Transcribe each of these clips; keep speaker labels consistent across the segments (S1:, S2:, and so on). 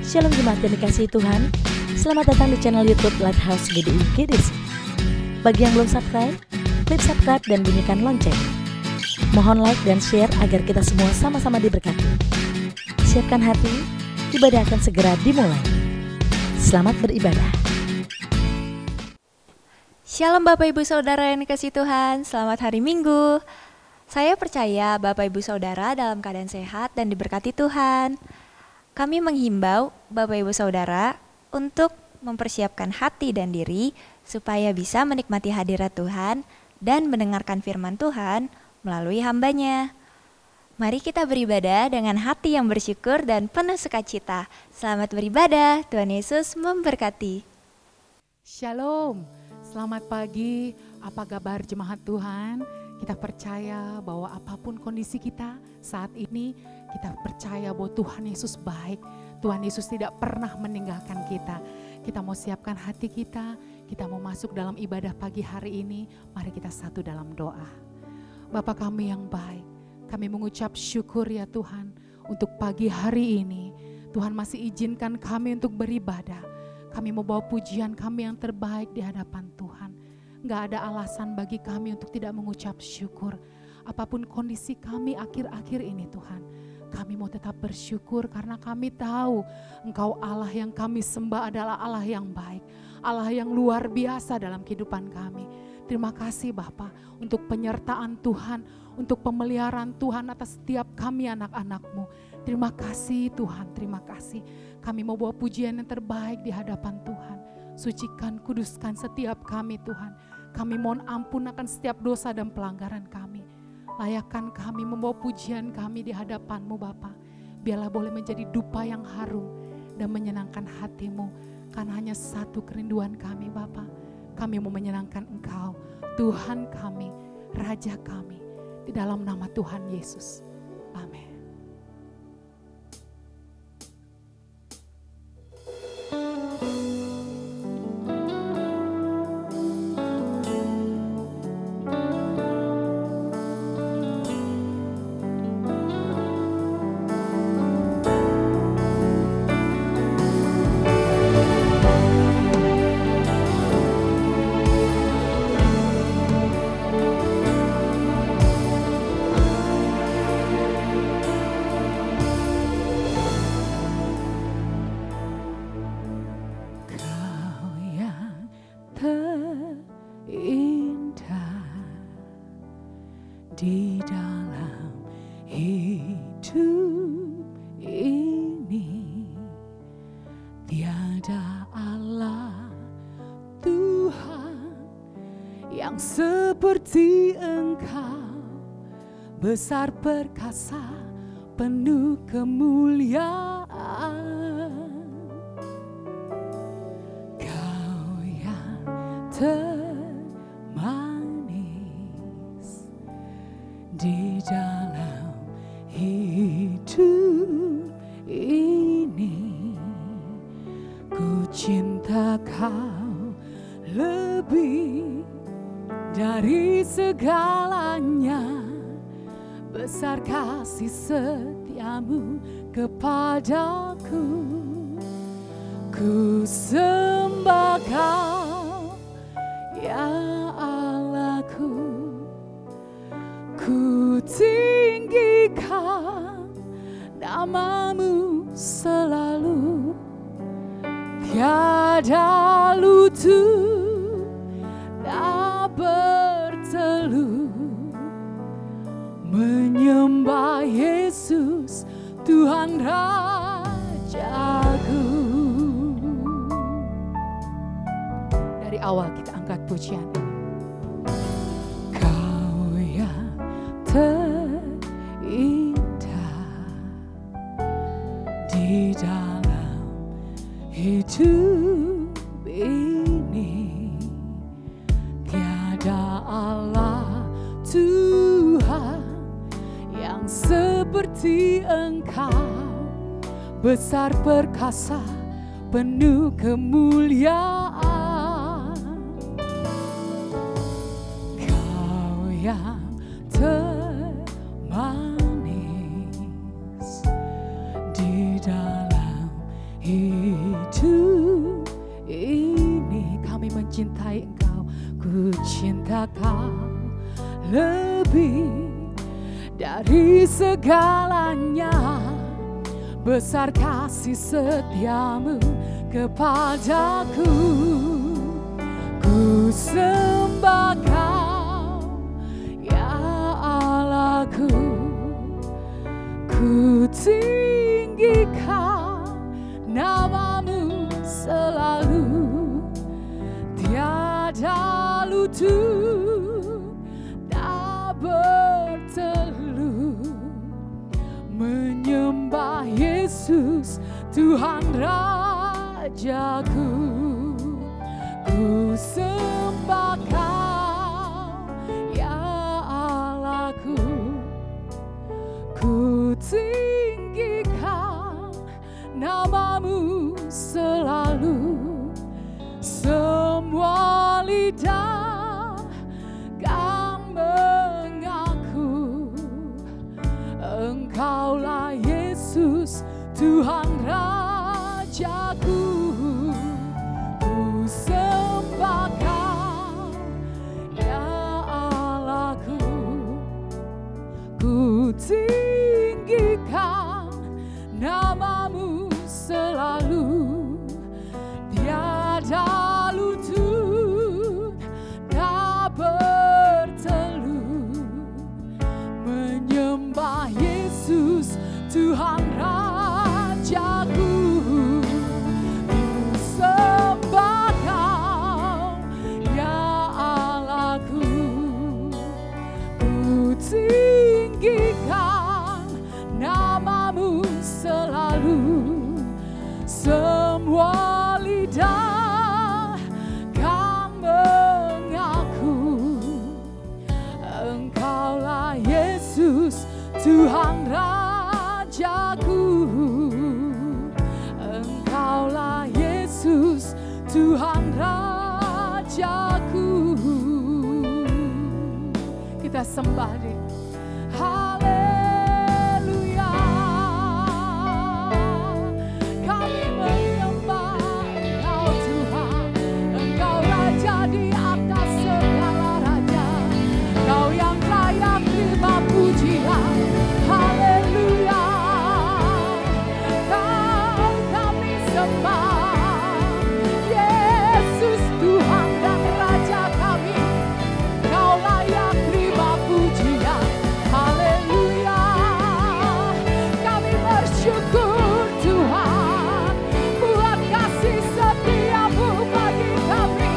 S1: Shalom jemaat yang dikasihi Tuhan. Selamat datang di channel YouTube Lighthouse GDI GDC. Bagi yang belum subscribe, klik subscribe dan bunyikan lonceng. Mohon like dan share agar kita semua sama-sama diberkati. Siapkan hati, ibadah akan segera dimulai. Selamat beribadah.
S2: Shalom Bapak Ibu Saudara yang dikasihi Tuhan, selamat hari Minggu. Saya percaya Bapak Ibu Saudara dalam keadaan sehat dan diberkati Tuhan. Kami menghimbau Bapak Ibu Saudara untuk mempersiapkan hati dan diri supaya bisa menikmati hadirat Tuhan dan mendengarkan firman Tuhan melalui hamba-Nya. Mari kita beribadah dengan hati yang bersyukur dan penuh sukacita. Selamat beribadah, Tuhan Yesus memberkati.
S3: Shalom, selamat pagi, apa kabar jemaat Tuhan? Kita percaya bahwa apapun kondisi kita saat ini, kita percaya bahwa Tuhan Yesus baik. Tuhan Yesus tidak pernah meninggalkan kita. Kita mau siapkan hati kita mau masuk dalam ibadah pagi hari ini. Mari kita satu dalam doa. Bapa kami yang baik, kami mengucap syukur ya Tuhan untuk pagi hari ini. Tuhan masih izinkan kami untuk beribadah. Kami mau bawa pujian kami yang terbaik di hadapan Tuhan. Gak ada alasan bagi kami untuk tidak mengucap syukur. Apapun kondisi kami akhir-akhir ini Tuhan, kami mau tetap bersyukur karena kami tahu Engkau Allah yang kami sembah adalah Allah yang baik. Allah yang luar biasa dalam kehidupan kami. Terima kasih Bapa untuk penyertaan Tuhan, untuk pemeliharaan Tuhan atas setiap kami anak-anak-Mu. Terima kasih Tuhan, terima kasih. Kami mau bawa pujian yang terbaik di hadapan Tuhan. Sucikan, kuduskan setiap kami Tuhan. Kami mohon ampun akan setiap dosa dan pelanggaran kami. Layakkan kami membawa pujian kami di hadapan-Mu Bapa. Biarlah boleh menjadi dupa yang harum dan menyenangkan hati-Mu. Karena hanya satu kerinduan kami Bapa. Kami mau menyenangkan Engkau, Tuhan kami, Raja kami. Di dalam nama Tuhan Yesus. Amin. Di dalam hidup ini tiada Allah Tuhan yang seperti Engkau, besar perkasa penuh kemuliaan. Kau yang di dalam hidup ini, ku cinta Kau lebih dari segalanya. Besar kasih setiamu kepadaku, ku sembah Kau ya Allahku. Ku tinggikan nama-Mu selalu, tiada lutut tak bertelut menyembah Yesus Tuhan Rajaku. Dari awal kita angkat pujian ini. Terindah di dalam hidup ini, tiada Allah Tuhan yang seperti Engkau, besar perkasa penuh kemuliaan. Kau yang termanis di dalam hidup mencintai Engkau, ku cinta Kau lebih dari segalanya. Besar kasih setiamu kepadaku, ku sembah Kau ya Allahku, ku tinggikan namamu selalu. Tiada lutut tak berteluh menyembah Yesus Tuhan Rajaku. Ku sembah Kau ya Allahku, ku tinggikan namamu selalu. Semua lidah kan mengaku Engkaulah Yesus Tuhan Rajaku. Ku sembah Kau ya Allahku, ku tinggikan namamu selalu. Tiada lutut tak berteluh menyembah Yesus Tuhan Rajaku. Ku sembah Kau ya Allahku, ku tinggikan namamu selalu. Semua lidah kan mengaku Engkaulah Yesus Tuhan Rajaku. Engkaulah Yesus Tuhan Rajaku. Kita sembah dia. Haleluya. Kami menyembah Engkau Tuhan. Engkau Raja di atas segala raja. Kau yang layak terima pujian. Haleluya. Kau kami sembah. Yesus Tuhan dan Raja kami. Kau layak terima pujian. Haleluya. Kami bersyukur Tuhan buat kasih setiamu bagi kami.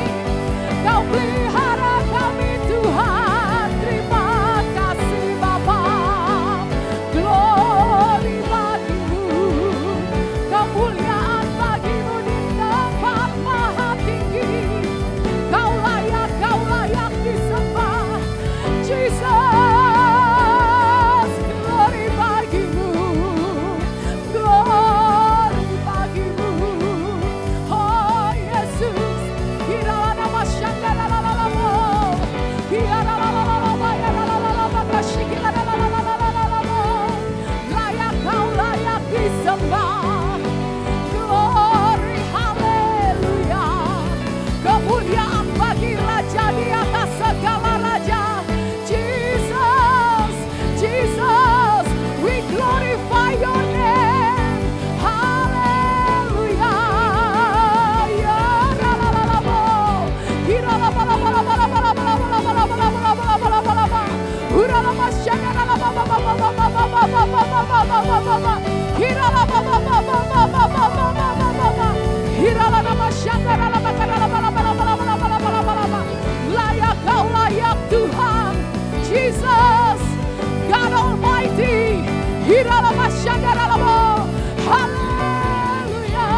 S3: Kau pelihara kami Tuhan. Terima kasih Bapa. Glory bagimu. Kemuliaan bagimu di tempat maha tinggi. Kau layak disembah. Jesus, glory bagimu. Glory bagimu. Oh Yesus. Kira nama syangalalalamo. Kira lalalama ya lalalama kasyikira lalalama. Layak kau layak disembah. Glory, haleluya. Kemuliaan bagi Raja di atas segala raja. Jesus, Jesus, we glorify your name. Haleluya. Ya lalalamo. Kira lalalama. Uralama syagalama. Kira layak kau layak Tuhan Jesus God Almighty. Haleluya.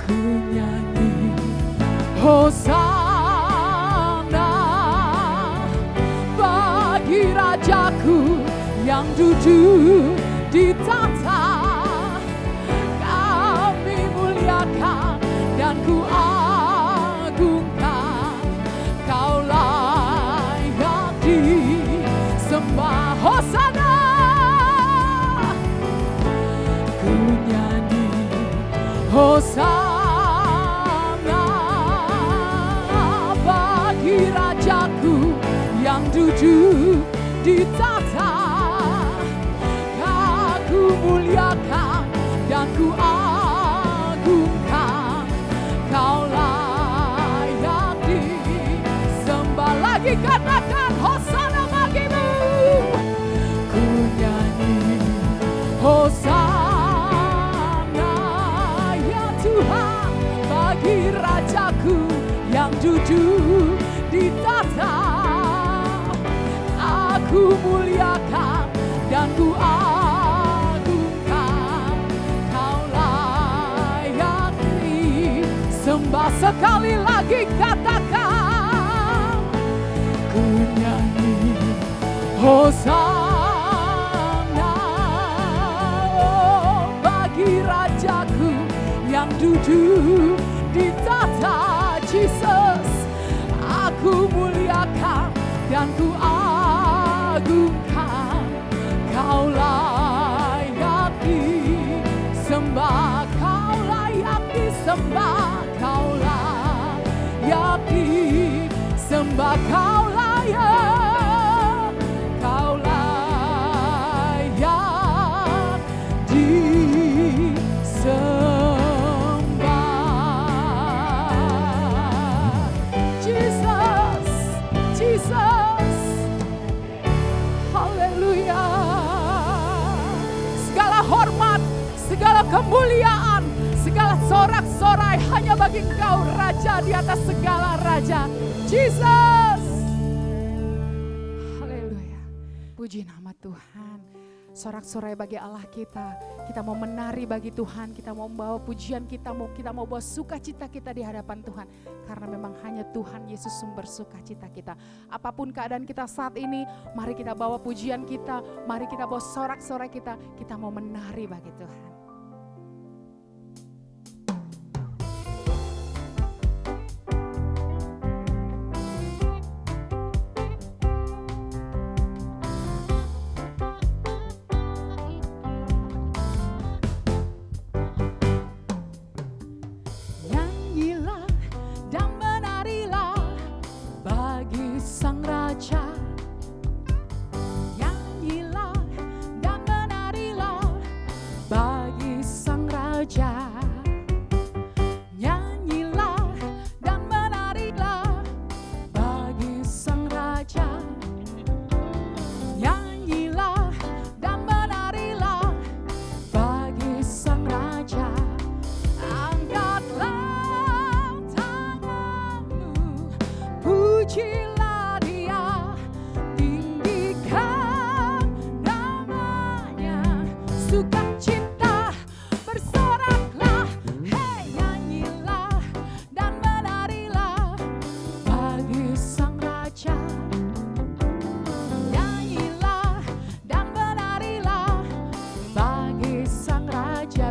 S3: Ku nyanyi Hosana bagi Rajaku yang duduk di tahta. Kami muliakan dan ku Hosana bagi Rajaku yang duduk di tahta. Aku muliakan dan ku agungkan, Kau layak disembah. Lagi katakan Hosana bagimu. Ku nyanyi Hosana ya Tuhan bagi Rajaku yang duduk di tahta. Aku muliakan dan ku agungkan, Kau layak disembah. Sekali lagi katakan, ku nyanyi Hosana bagi Rajaku yang duduk di tahta. Jesus, aku muliakan dan ku agungkan, Kau layak disembah. Kau layak disembah. Kau layak disembah. Kau layak. Kau layak disembah. Jesus, Jesus. Haleluya. Segala hormat, segala kemuliaan, segala sorak-sorai hanya bagi Engkau, Raja di atas segala raja. Jesus. Haleluya. Puji nama Tuhan. Sorak-sorai bagi Allah kita. Kita mau menari bagi Tuhan. Kita mau membawa pujian kita mau bawa sukacita kita di hadapan Tuhan. Karena memang hanya Tuhan Yesus sumber sukacita kita. Apapun keadaan kita saat ini, mari kita bawa pujian kita. Mari kita bawa sorak-sorai kita. Kita mau menari bagi Tuhan.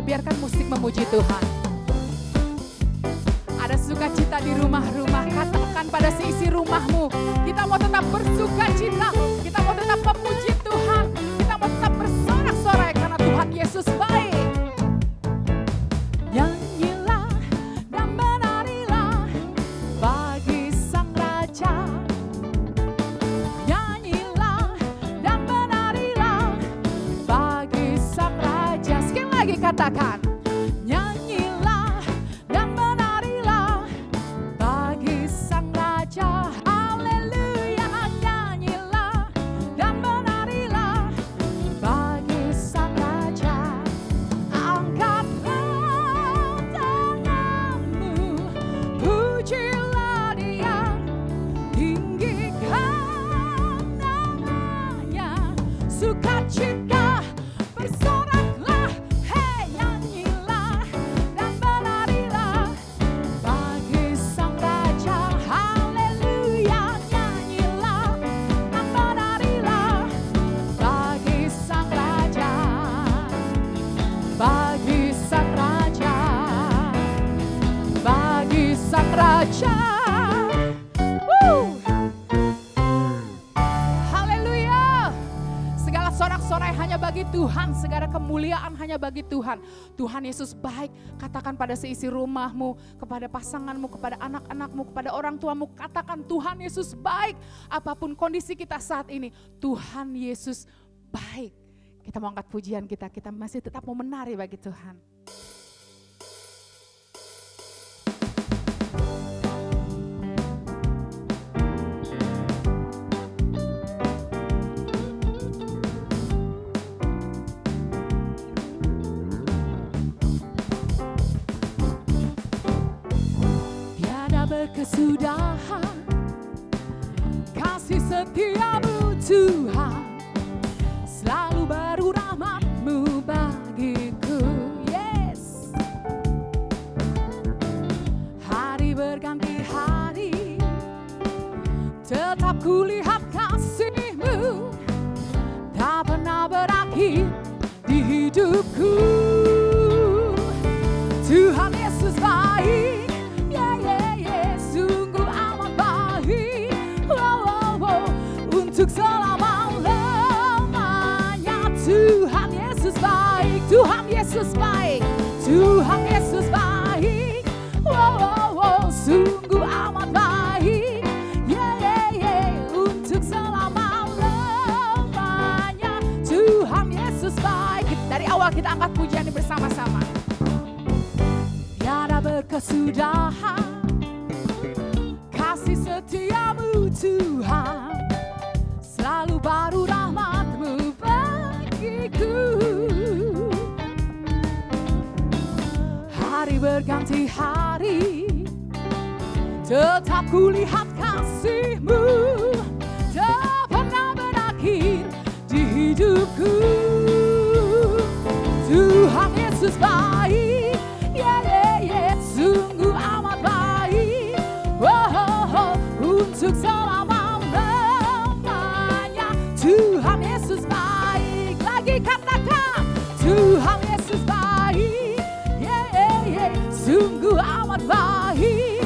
S3: Biarkan musik memuji Tuhan. Ada sukacita di rumah-rumah. Katakan pada seisi rumahmu, kita mau tetap bersukacita. Kita mau tetap memuji Tuhan. Kita mau tetap bersorak-sorai karena Tuhan Yesus baik. Nyanyilah dan menarilah bagi Sang Raja. Nyanyilah dan menarilah bagi Sang Raja. Sekali lagi katakan, nyanyilah dan menarilah bagi Sang Raja. Haleluya, nyanyilah dan menarilah bagi Sang Raja. Angkatlah tanganmu, pujilah Dia, tinggikan namanya, sukacita bersoraklah. Raja. Haleluya. Segala sorak-sorai hanya bagi Tuhan, segala kemuliaan hanya bagi Tuhan. Tuhan Yesus baik. Katakan pada seisi rumahmu, kepada pasanganmu, kepada anak-anakmu, kepada orang tuamu, katakan Tuhan Yesus baik. Apapun kondisi kita saat ini, Tuhan Yesus baik. Kita mau angkat pujian kita masih tetap mau menari bagi Tuhan. Berkesudahan kasih setiamu Tuhan, selalu baru rahmat-Mu bagiku. Yes. Hari berganti hari, tetap kulihat kasih-Mu, tak pernah berakhir di hidupku. Tuhan Yesus baik. Untuk selama-lamanya Tuhan Yesus baik, Tuhan Yesus baik, Tuhan Yesus baik, sungguh amat baik, untuk selama-lamanya Tuhan Yesus baik. Dari awal kita angkat pujian ini bersama-sama. Tiada berkesudahan kasih setiamu Tuhan, selalu baru rahmat-Mu bagiku. Hari berganti hari, tetap kulihat kasih-Mu, tak pernah berakhir di hidupku. Tuhan Yesus baik, sungguh amat baik, untuk selama-lamanya Tuhan Yesus baik. Lagi katakan Tuhan Yesus baik, sungguh amat baik,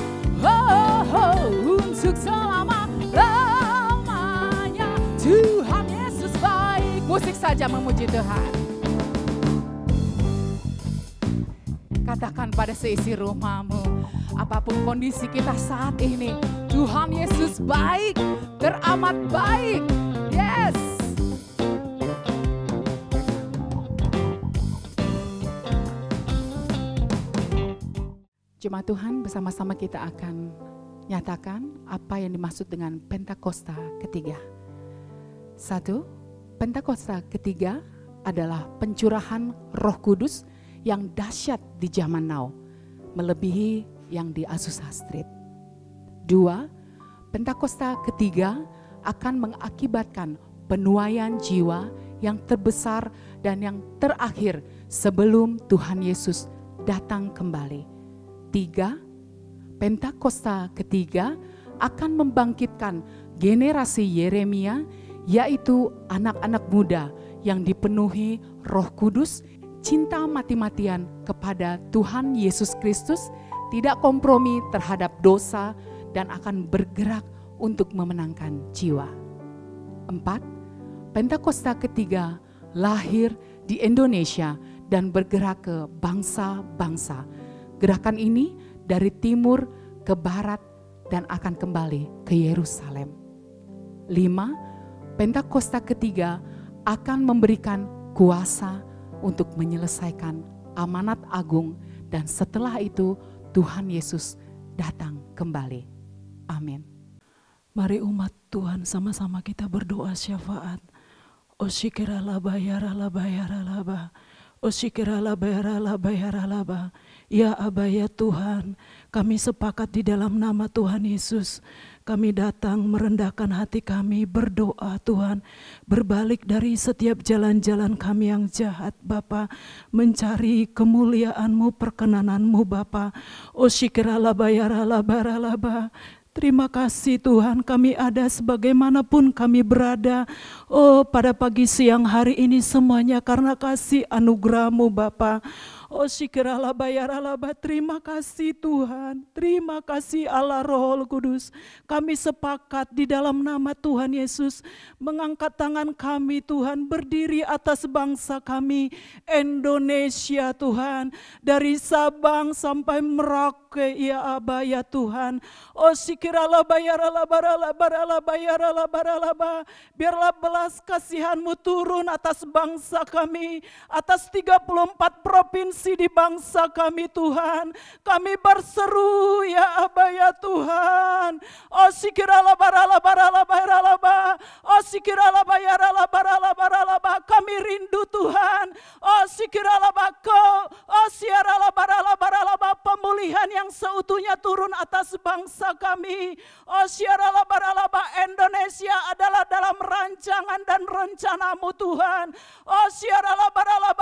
S3: untuk selama-lamanya Tuhan Yesus baik. Musik saja memuji Tuhan. Katakan pada seisi rumahmu, apapun kondisi kita saat ini, Tuhan Yesus baik, teramat baik. Yes. Jemaat Tuhan, bersama-sama kita akan nyatakan apa yang dimaksud dengan Pentakosta ketiga. 1. Pentakosta ketiga adalah pencurahan Roh Kudus yang dahsyat di zaman now, melebihi yang di Azusa Street. 2. Pentakosta ketiga akan mengakibatkan penuaian jiwa yang terbesar dan yang terakhir sebelum Tuhan Yesus datang kembali. 3. Pentakosta ketiga akan membangkitkan generasi Yeremia, yaitu anak-anak muda yang dipenuhi Roh Kudus, cinta mati-matian kepada Tuhan Yesus Kristus, tidak kompromi terhadap dosa, dan akan bergerak untuk memenangkan jiwa. 4. Pentakosta ketiga lahir di Indonesia dan bergerak ke bangsa-bangsa. Gerakan ini dari timur ke barat dan akan kembali ke Yerusalem. 5. Pentakosta ketiga akan memberikan kuasa untuk menyelesaikan amanat agung, dan setelah itu Tuhan Yesus datang kembali. Amin.
S4: Mari umat Tuhan sama-sama kita berdoa syafaat. Oshikiralaba yaralaba yaralaba. Oshikiralaba yaralaba yaralaba. Ya Aba ya Tuhan, kami sepakat di dalam nama Tuhan Yesus. Kami datang merendahkan hati kami, berdoa Tuhan, berbalik dari setiap jalan-jalan kami yang jahat Bapa, mencari kemuliaan-Mu, perkenanan-Mu Bapa. Oshikiralaba yaralaba yaralaba. Terima kasih Tuhan, kami ada sebagaimanapun kami berada. Oh, pada pagi siang hari ini semuanya karena kasih anugerah-Mu Bapa. Oh syukurlah bayarlah. Terima kasih Tuhan. Terima kasih Allah Roh Kudus. Kami sepakat di dalam nama Tuhan Yesus mengangkat tangan kami Tuhan, berdiri atas bangsa kami Indonesia Tuhan, dari Sabang sampai Merauke ya Aba ya Tuhan. Oh syukurlah bayarlah barala. Biarlah belas kasihan-Mu turun atas bangsa kami, atas 34 provinsi di bangsa kami Tuhan. Kami berseru ya Aba ya Tuhan. Oh syukurlah barala. Oh syukurlah bayarlah barala. Kami rindu Tuhan. Oh syukurlah Kau. Oh siaralah barala. Pemulihan yang seutuhnya turun atas bangsa kami. Oh siaralah barala. Indonesia adalah dalam rancangan dan rencana-Mu Tuhan. Oh siaralah barala.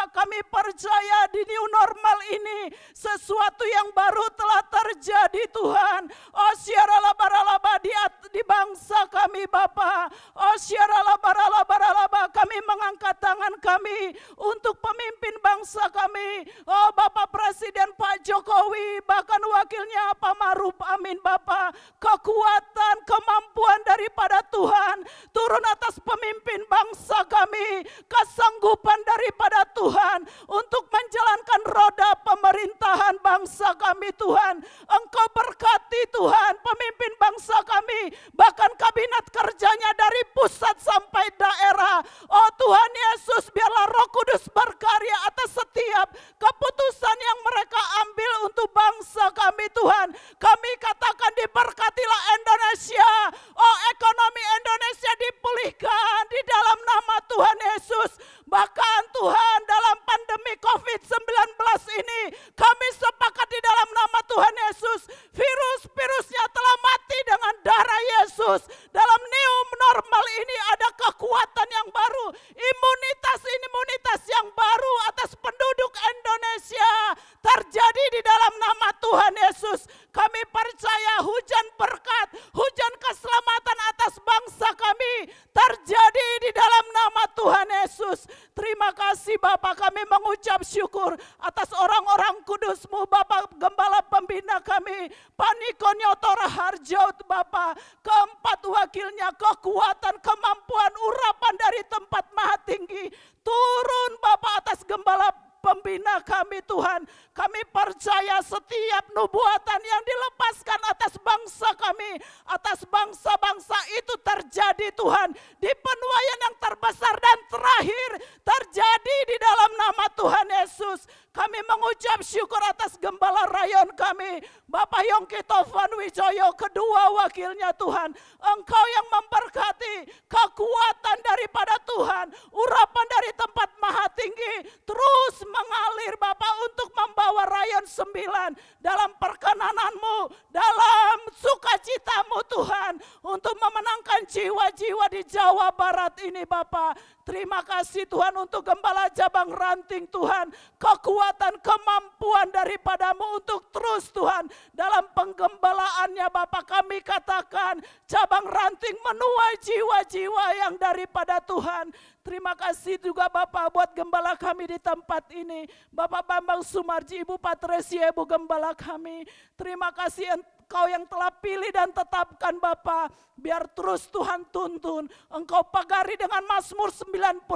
S4: Kami percaya di new normal ini sesuatu yang baru telah terjadi Tuhan. Oh siaralah barala di bangsa kami Bapa. Oh siaralah barala. Kami mengangkat tangan kami untuk pemimpin bangsa kami. Oh Bapak Presiden Pak Jokowi, bahkan wakilnya Pak Maruf Amin Bapa. Kekuatan, kemampuan daripada Tuhan turun atas pemimpin bangsa kami. Kesanggupan daripada Tuhan untuk menjalankan roda pemerintahan bangsa kami Tuhan. Engkau berkati Tuhan pemimpin bangsa kami, bahkan kabinet kerjanya dari pusat sampai daerah. Oh Tuhan Yesus, biarlah Roh Kudus berkarya atas setiap keputusan yang mereka ambil untuk bangsa kami Tuhan. Kami katakan diberkatilah Indonesia. Oh ekonomi Indonesia dipulihkan di dalam nama Tuhan Yesus. Bahkan Tuhan dalam pandemi COVID-19 ini kami sepakat di dalam nama Tuhan Yesus. Virusnya telah mati dengan darah Yesus. Dalam new normal ini ada kekuatan yang baru. Imunitas yang baru atas penduduk Indonesia terjadi di dalam nama Tuhan Yesus. Kami percaya hujan berkat, hujan keselamatan atas bangsa kami terjadi di dalam nama Tuhan Yesus. Terima kasih Bapak, kami mengucap syukur atas orang-orang kudus-Mu Bapak, Gembala Pembina kami, Pak Niko Nyotora Harjo Bapak, keempat wakilnya, kekuatan, kemampuan, urapan dari tempat maha tinggi turun Bapak atas Gembala Pembina kami Tuhan. Kami percaya setiap nubuatan yang dilepaskan atas bangsa kami, atas bangsa-bangsa itu terjadi Tuhan. Di penuaian yang terbesar dan terakhir terjadi di dalam nama Tuhan Yesus. Kami mengucap syukur atas Gembala Rayon kami, Bapak Yongki Tovan Wijoyo, kedua wakilnya Tuhan. Engkau yang memberkati, kekuatan daripada Tuhan, urapan dari tempat maha tinggi terus mengalir Bapak untuk membawa Rayon 9 dalam perkenanan-Mu, dalam sukacita-Mu Tuhan, untuk memenangkan jiwa-jiwa di Jawa Barat ini Bapak. Terima kasih Tuhan untuk Gembala Cabang Ranting Tuhan, kekuatan, kemampuan daripada-Mu untuk terus Tuhan dalam penggembalaannya Bapak. Kami katakan Cabang Ranting menuai jiwa-jiwa yang daripada Tuhan. Terima kasih juga Bapak buat gembala kami di tempat ini, Bapak Bambang Sumarji, Ibu Patresia, Ibu Gembala kami. Terima kasih Engkau yang telah pilih dan tetapkan Bapa, biar terus Tuhan tuntun. Engkau pagari dengan Mazmur 91,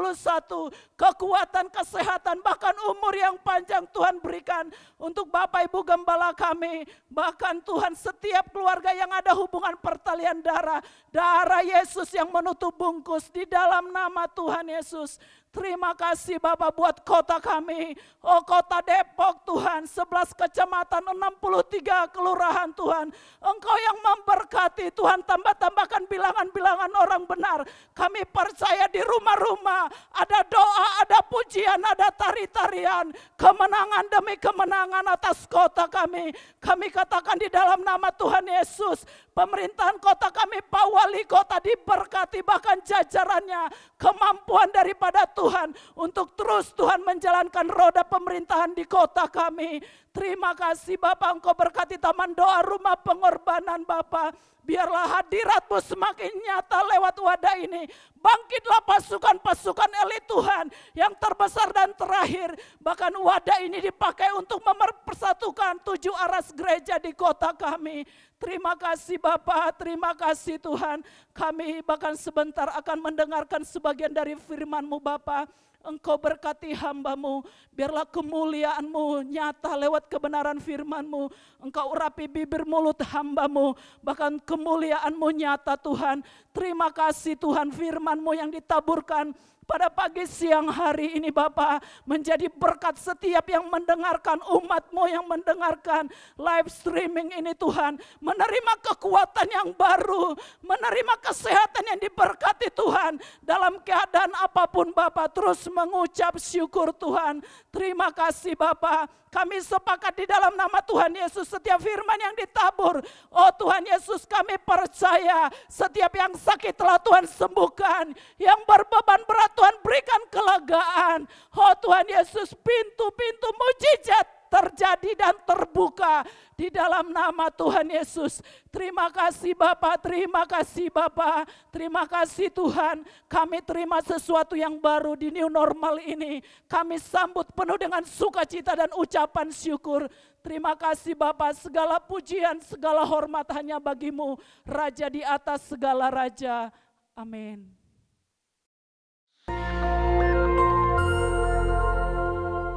S4: kekuatan, kesehatan, bahkan umur yang panjang Tuhan berikan untuk Bapak Ibu Gembala kami. Bahkan Tuhan setiap keluarga yang ada hubungan pertalian darah, darah Yesus yang menutup bungkus di dalam nama Tuhan Yesus. Terima kasih Bapak buat kota kami, oh kota Depok Tuhan, 11 kecamatan, 63 kelurahan Tuhan. Engkau yang memberkati Tuhan, tambahkan bilangan-bilangan orang benar. Kami percaya di rumah-rumah ada doa, ada pujian, ada tari-tarian, kemenangan demi kemenangan atas kota kami. Kami katakan di dalam nama Tuhan Yesus, pemerintahan kota kami, Pak Wali Kota diberkati, bahkan jajarannya, kemampuan daripada Tuhan untuk terus Tuhan menjalankan roda pemerintahan di kota kami. Terima kasih Bapak, Engkau berkati taman doa, rumah pengorbanan Bapak. biarlah hadirat-Mu semakin nyata lewat wadah ini. Bangkitlah pasukan-pasukan elit Tuhan yang terbesar dan terakhir. Bahkan wadah ini dipakai untuk mempersatukan 7 aras gereja di kota kami. Terima kasih Bapa, terima kasih Tuhan. Kami bahkan sebentar akan mendengarkan sebagian dari firman-Mu Bapa. Engkau berkati hamba-Mu, biarlah kemuliaan-Mu nyata lewat kebenaran firman-Mu. Engkau urapi bibir mulut hamba-Mu, bahkan kemuliaan-Mu nyata Tuhan. Terima kasih Tuhan, firman-Mu yang ditaburkan pada pagi siang hari ini Bapa, menjadi berkat setiap yang mendengarkan, umat-Mu yang mendengarkan live streaming ini Tuhan. Menerima kekuatan yang baru, menerima kesehatan yang diberkati Tuhan. Dalam keadaan apapun Bapa, terus mengucap syukur Tuhan. Terima kasih Bapa. Kami sepakat di dalam nama Tuhan Yesus, setiap firman yang ditabur. Oh Tuhan Yesus, kami percaya setiap yang sakit telah Tuhan sembuhkan. Yang berbeban berat Tuhan berikan kelegaan. Oh Tuhan Yesus, pintu-pintu mujizat terjadi dan terbuka di dalam nama Tuhan Yesus. Terima kasih Bapa, terima kasih Bapa, terima kasih Tuhan. Kami terima sesuatu yang baru di new normal ini. Kami sambut penuh dengan sukacita dan ucapan syukur. Terima kasih Bapa, segala pujian, segala hormat hanya bagi-Mu, Raja di atas segala raja. Amin.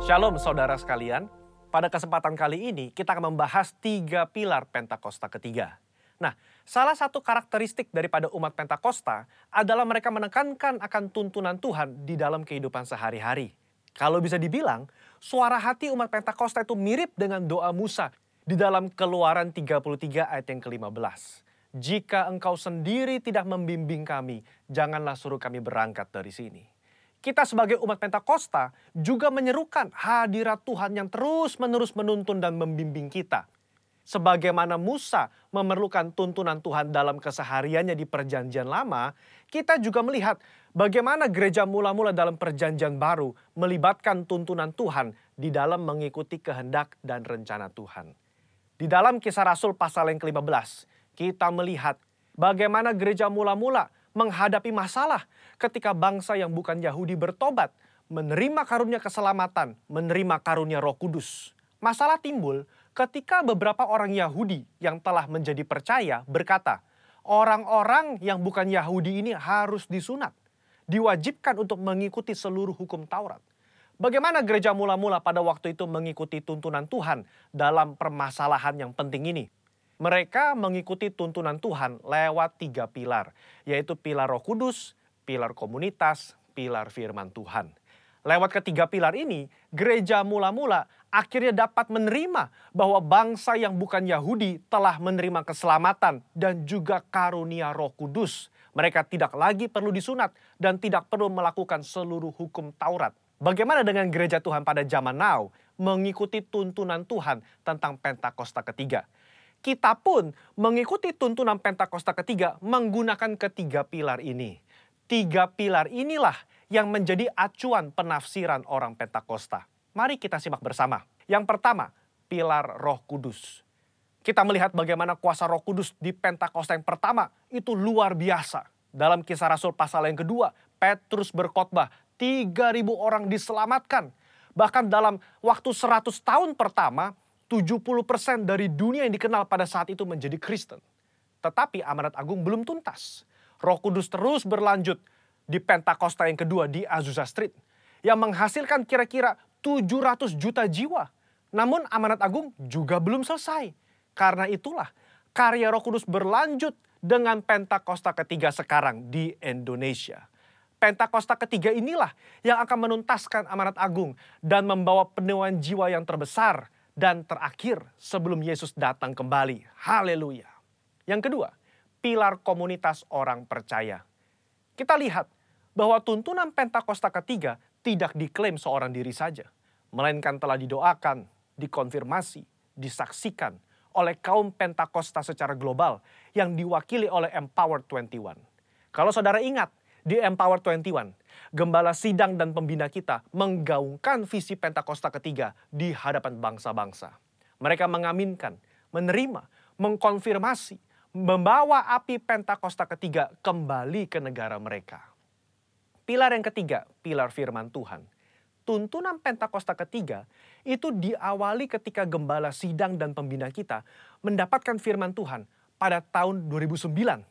S5: Shalom saudara sekalian. Pada kesempatan kali ini kita akan membahas 3 pilar Pentakosta ketiga. Nah, salah satu karakteristik daripada umat Pentakosta adalah mereka menekankan akan tuntunan Tuhan di dalam kehidupan sehari-hari. Kalau bisa dibilang, suara hati umat Pentakosta itu mirip dengan doa Musa di dalam Keluaran 33 ayat yang ke-15. Jika engkau sendiri tidak membimbing kami, janganlah suruh kami berangkat dari sini. Kita sebagai umat Pentakosta juga menyerukan hadirat Tuhan yang terus-menerus menuntun dan membimbing kita. Sebagaimana Musa memerlukan tuntunan Tuhan dalam kesehariannya di Perjanjian Lama, kita juga melihat bagaimana gereja mula-mula dalam Perjanjian Baru melibatkan tuntunan Tuhan di dalam mengikuti kehendak dan rencana Tuhan. Di dalam Kisah Rasul pasal yang ke-15, kita melihat bagaimana gereja mula-mula menghadapi masalah ketika bangsa yang bukan Yahudi bertobat, menerima karunia keselamatan, menerima karunia Roh Kudus. Masalah timbul ketika beberapa orang Yahudi yang telah menjadi percaya berkata, orang-orang yang bukan Yahudi ini harus disunat, diwajibkan untuk mengikuti seluruh hukum Taurat. Bagaimana gereja mula-mula pada waktu itu mengikuti tuntunan Tuhan dalam permasalahan yang penting ini? Mereka mengikuti tuntunan Tuhan lewat 3 pilar, yaitu pilar Roh Kudus, pilar komunitas, pilar firman Tuhan. Lewat ketiga pilar ini, gereja mula-mula akhirnya dapat menerima bahwa bangsa yang bukan Yahudi telah menerima keselamatan dan juga karunia Roh Kudus. Mereka tidak lagi perlu disunat dan tidak perlu melakukan seluruh hukum Taurat. Bagaimana dengan gereja Tuhan pada zaman now mengikuti tuntunan Tuhan tentang Pentakosta ketiga? Kita pun mengikuti tuntunan Pentakosta ketiga menggunakan ketiga pilar ini. 3 pilar inilah yang menjadi acuan penafsiran orang Pentakosta. Mari kita simak bersama. Yang pertama, pilar Roh Kudus. Kita melihat bagaimana kuasa Roh Kudus di Pentakosta yang pertama itu luar biasa. Dalam Kisah Rasul pasal yang kedua, Petrus berkhotbah, 3.000 orang diselamatkan. Bahkan dalam waktu 100 tahun pertama, 70% dari dunia yang dikenal pada saat itu menjadi Kristen. Tetapi amanat agung belum tuntas. Roh Kudus terus berlanjut di Pentakosta yang kedua di Azusa Street, yang menghasilkan kira-kira 700 juta jiwa. Namun amanat agung juga belum selesai. Karena itulah karya Roh Kudus berlanjut dengan Pentakosta ketiga sekarang di Indonesia. Pentakosta ketiga inilah yang akan menuntaskan amanat agung dan membawa penuaian jiwa yang terbesar dan terakhir sebelum Yesus datang kembali. Haleluya. Yang kedua, pilar komunitas orang percaya. Kita lihat bahwa tuntunan Pentakosta ketiga tidak diklaim seorang diri saja, melainkan telah didoakan, dikonfirmasi, disaksikan oleh kaum Pentakosta secara global yang diwakili oleh Empower 21. Kalau saudara ingat, di Empower 21, gembala sidang dan pembina kita menggaungkan visi Pentakosta ketiga di hadapan bangsa-bangsa. Mereka mengaminkan, menerima, mengkonfirmasi, membawa api Pentakosta ketiga kembali ke negara mereka. Pilar yang ketiga, pilar firman Tuhan. Tuntunan Pentakosta ketiga itu diawali ketika gembala sidang dan pembina kita mendapatkan firman Tuhan pada tahun 2009.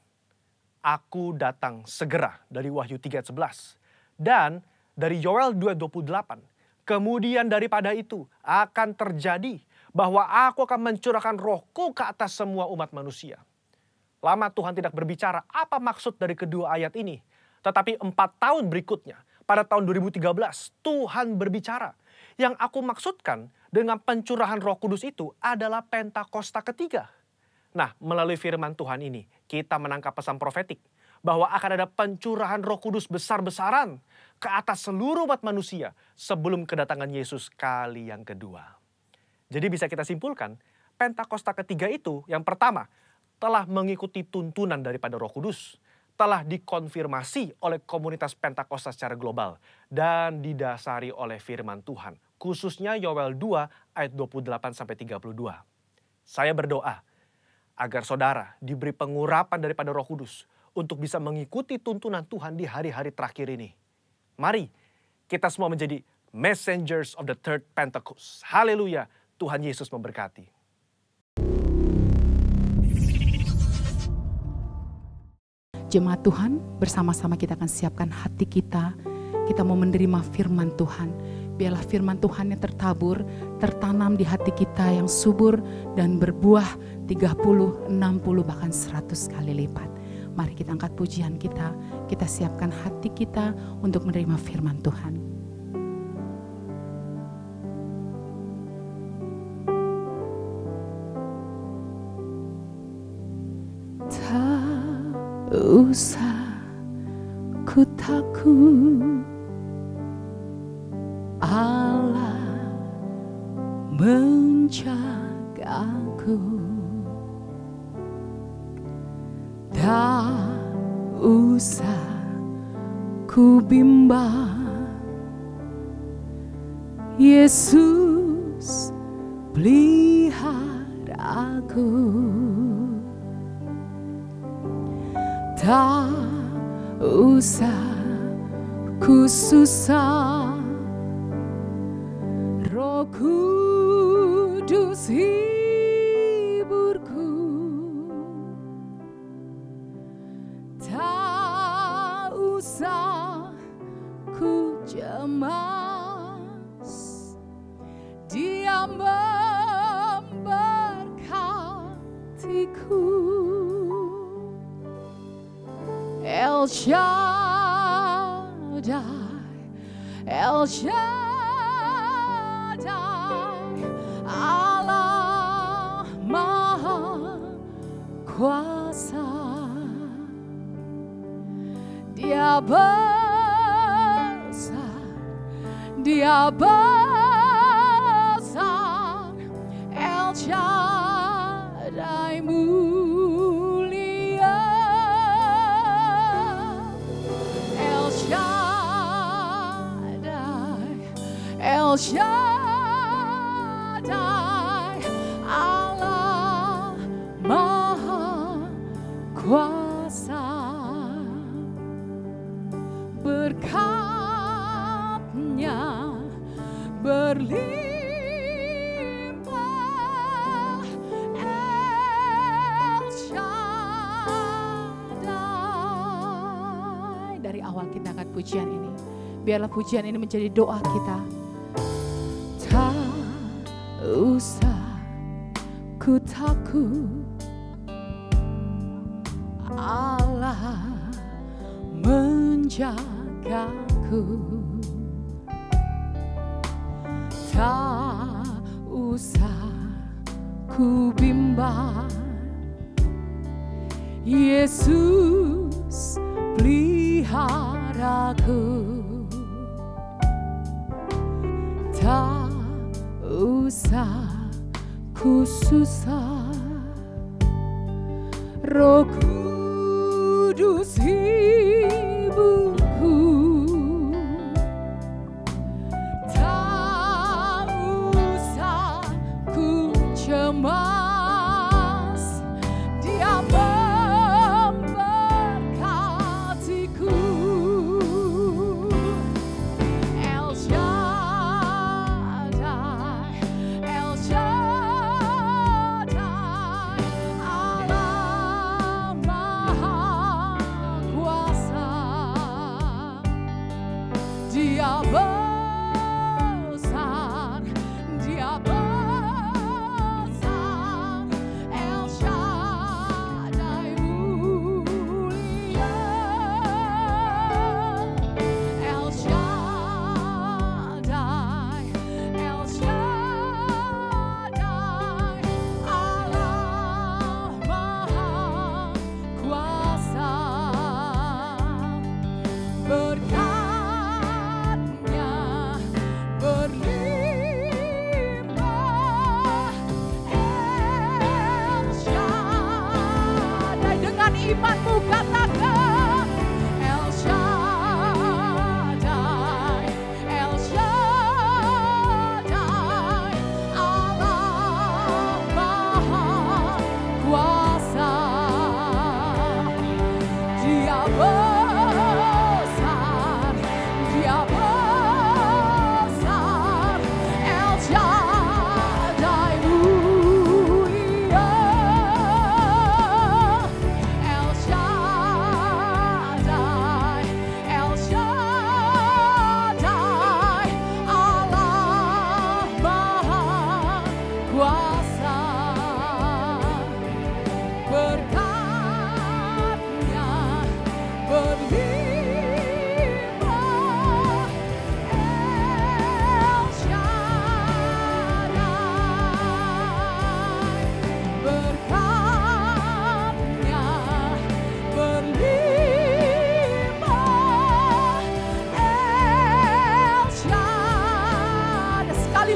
S5: Aku datang segera dari Wahyu 3:11 dan dari Yoel 2:28. Kemudian daripada itu akan terjadi bahwa aku akan mencurahkan rohku ke atas semua umat manusia. Lama Tuhan tidak berbicara apa maksud dari kedua ayat ini. Tetapi 4 tahun berikutnya, pada tahun 2013, Tuhan berbicara. Yang aku maksudkan dengan pencurahan Roh Kudus itu adalah Pentakosta ketiga. Nah, melalui firman Tuhan ini, kita menangkap pesan profetik bahwa akan ada pencurahan Roh Kudus besar-besaran ke atas seluruh umat manusia sebelum kedatangan Yesus kali yang kedua. Jadi bisa kita simpulkan, Pentakosta ketiga itu yang pertama telah mengikuti tuntunan daripada Roh Kudus, telah dikonfirmasi oleh komunitas Pentakosta secara global dan didasari oleh firman Tuhan, khususnya Yoel 2 ayat 28-32. Saya berdoa agar saudara diberi pengurapan daripada Roh Kudus untuk bisa mengikuti tuntunan Tuhan di hari-hari terakhir ini. Mari kita semua menjadi messengers of the third Pentecost. Haleluya, Tuhan Yesus memberkati.
S3: Jemaat Tuhan, bersama-sama kita akan siapkan hati kita. Kita mau menerima firman Tuhan. Biarlah firman Tuhan yang tertabur, tertanam di hati kita yang subur dan berbuah 30, 60, bahkan 100 kali lipat. Mari kita angkat pujian kita siapkan hati kita untuk menerima firman Tuhan.
S4: Usah ku takut, Allah menjagaku. Tak usah ku bimbang, Yesus pelihara aku. Tak usah ku susah, Roh Kudus hiburku. Tak usah ku cemas, Dia memberkatiku. El Shaddai, El Shaddai, Allah Maha Kuasa. Dia besar, Dia besar, El Shaddai mulia. El Shaddai, Allah Maha Kuasa. Berkat-Nya berlimpah, El Shaddai. Dari awal kita angkat pujian ini, biarlah pujian ini menjadi doa kita. Tak usah ku takut, Allah menjagaku. Tak usah ku bimbang, Yesus peliharaku. Tak usah ku susah, Roh Kudus hiburku. Tak usah ku cemas, Dia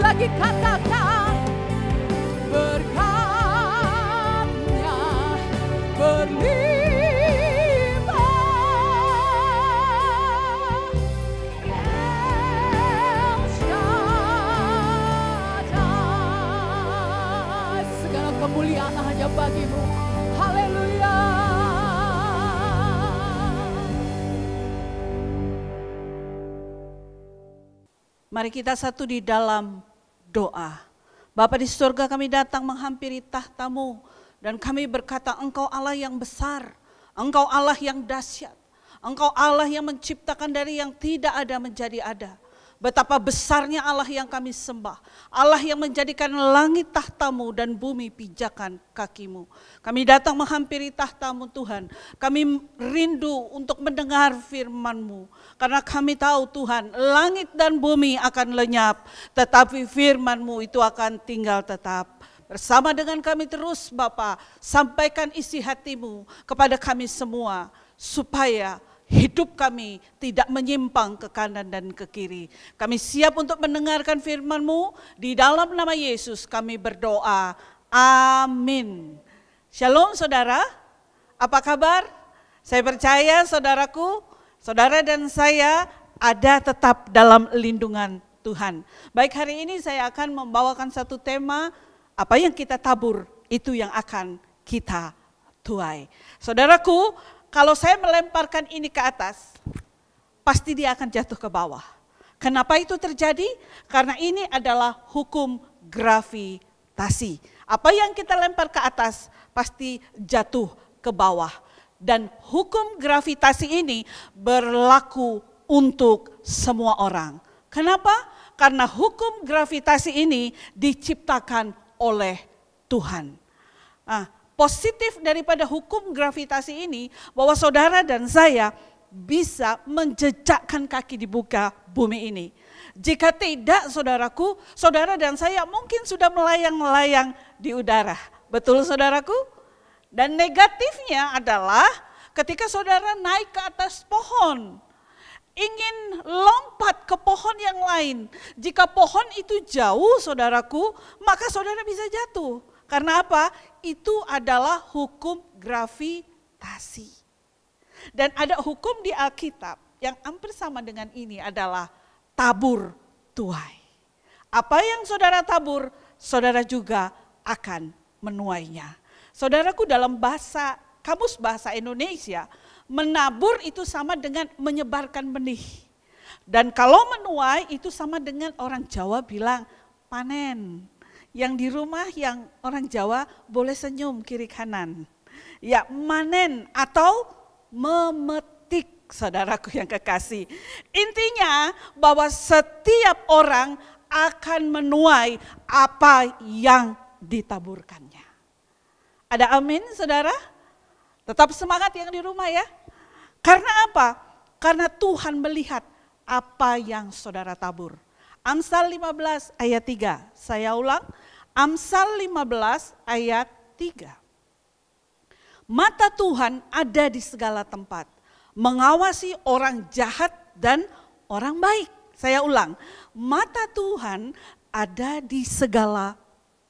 S3: lagi katakan, berkatnya berlimpah. El Shaddai, segala kemuliaan hanya bagimu. Haleluya.
S6: Mari kita satu di dalam doa. Bapa di surga, kami datang menghampiri tahta-Mu dan kami berkata, Engkau Allah yang besar, Engkau Allah yang dahsyat, Engkau Allah yang menciptakan dari yang tidak ada menjadi ada. Betapa besarnya Allah yang kami sembah, Allah yang menjadikan langit tahta-Mu dan bumi pijakan kaki-Mu. Kami datang menghampiri tahta-Mu Tuhan, kami rindu untuk mendengar firman-Mu. Karena kami tahu Tuhan, langit dan bumi akan lenyap, tetapi firman-Mu itu akan tinggal tetap. Bersama dengan kami terus Bapa, sampaikan isi hati-Mu kepada kami semua, supaya hidup kami tidak menyimpang ke kanan dan ke kiri. Kami siap untuk mendengarkan firman-Mu. Di dalam nama Yesus kami berdoa. Amin. Shalom saudara. Apa kabar? Saya percaya saudaraku, saudara dan saya ada tetap dalam lindungan Tuhan. Baik, hari ini saya akan membawakan satu tema, apa yang kita tabur itu yang akan kita tuai. Saudaraku, kalau saya melemparkan ini ke atas, pasti dia akan jatuh ke bawah. Kenapa itu terjadi? Karena ini adalah hukum gravitasi. Apa yang kita lempar ke atas, pasti jatuh ke bawah. Dan hukum gravitasi ini berlaku untuk semua orang. Kenapa? Karena hukum gravitasi ini diciptakan oleh Tuhan. Nah, positif daripada hukum gravitasi ini, bahwa saudara dan saya bisa menjejakkan kaki di muka bumi ini. Jika tidak saudaraku, saudara dan saya mungkin sudah melayang-layang di udara. Betul saudaraku? Dan negatifnya adalah ketika saudara naik ke atas pohon, ingin lompat ke pohon yang lain. Jika pohon itu jauh saudaraku, maka saudara bisa jatuh. Karena apa? Itu adalah hukum gravitasi. Dan ada hukum di Alkitab yang hampir sama dengan ini adalah tabur tuai. Apa yang saudara tabur, saudara juga akan menuainya. Saudaraku, dalam bahasa kamus bahasa Indonesia, menabur itu sama dengan menyebarkan benih. Dan kalau menuai itu sama dengan orang Jawa bilang panen. Yang di rumah yang orang Jawa boleh senyum kiri kanan. Ya, manen atau memetik, saudaraku yang kekasih. Intinya bahwa setiap orang akan menuai apa yang ditaburkannya. Ada amin saudara? Tetap semangat yang di rumah ya. Karena apa? Karena Tuhan melihat apa yang saudara tabur. Amsal 15 ayat 3, saya ulang, Amsal 15 ayat 3. Mata Tuhan ada di segala tempat, mengawasi orang jahat dan orang baik. Saya ulang, mata Tuhan ada di segala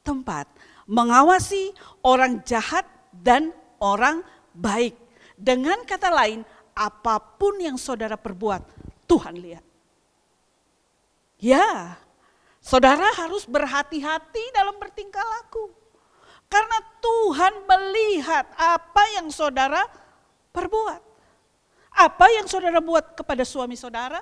S6: tempat, mengawasi orang jahat dan orang baik. Dengan kata lain, apapun yang saudara perbuat, Tuhan lihat. Ya, saudara harus berhati-hati dalam bertingkah laku. Karena Tuhan melihat apa yang saudara perbuat. Apa yang saudara buat kepada suami saudara,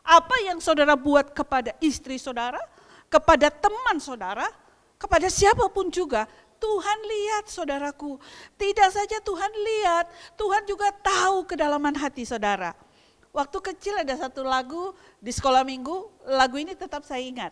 S6: apa yang saudara buat kepada istri saudara, kepada teman saudara, kepada siapapun juga. Tuhan lihat saudaraku. Tidak saja Tuhan lihat, Tuhan juga tahu kedalaman hati saudara. Waktu kecil ada satu lagu di sekolah minggu, lagu ini tetap saya ingat.